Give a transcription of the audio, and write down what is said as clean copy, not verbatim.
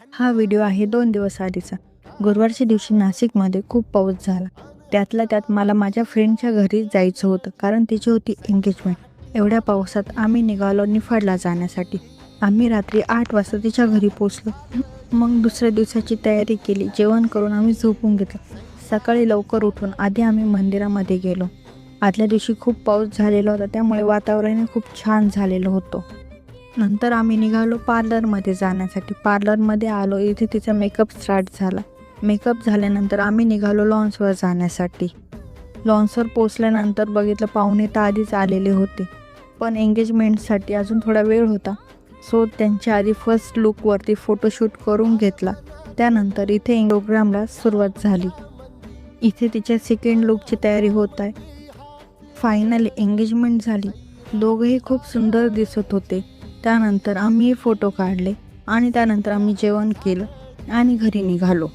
हा व्हिडिओ आहे 2 दिवस आधीचा. गुरुवारच्या दिवशी नाशिकमध्ये खूप पाऊस झाला. त्यातल्या त्यात मला माझ्या फ्रेंडच्या घरी जायचं होतं, कारण तिची होती एंगेजमेंट. एवढ्या पावसात आम्ही निघालो निफाडला जाण्यासाठी. आम्ही रात्री 8 वाजता तिच्या घरी पोचलो. मग दुसऱ्या दिवसाची तयारी केली. जेवण करून आम्ही झोपून घेतलं. सकाळी लवकर उठून आधी आम्ही मंदिरामध्ये गेलो. आदल्या दिवशी खूप पाऊस झालेला होता, त्यामुळे वातावरण खूप छान झालेलं होतं. नंतर आम्ही निघालो पार्लरमध्ये जाण्यासाठी. पार्लरमध्ये आलो, इथे तिचा मेकअप स्टार्ट झाला. मेकअप झाल्यानंतर आम्ही निघालो लॉन्सवर जाण्यासाठी. लॉन्सवर पोचल्यानंतर बघितलं पाहुणे तर आधीच आलेले होते, पण एंगेजमेंटसाठी अजून थोडा वेळ होता. सो त्यांच्या आधी फर्स्ट लुकवरती फोटोशूट करून घेतला. त्यानंतर इथे प्रोग्रामला सुरुवात झाली. इथे तिच्या सेकंड लुकची तयारी होत आहे. फायनली एंगेजमेंट झाली. दोघंही खूप सुंदर दिसत होते. त्यानंतर आम्ही फोटो काढले आणि त्यानंतर आम्ही जेवण केलं आणि घरी निघालो.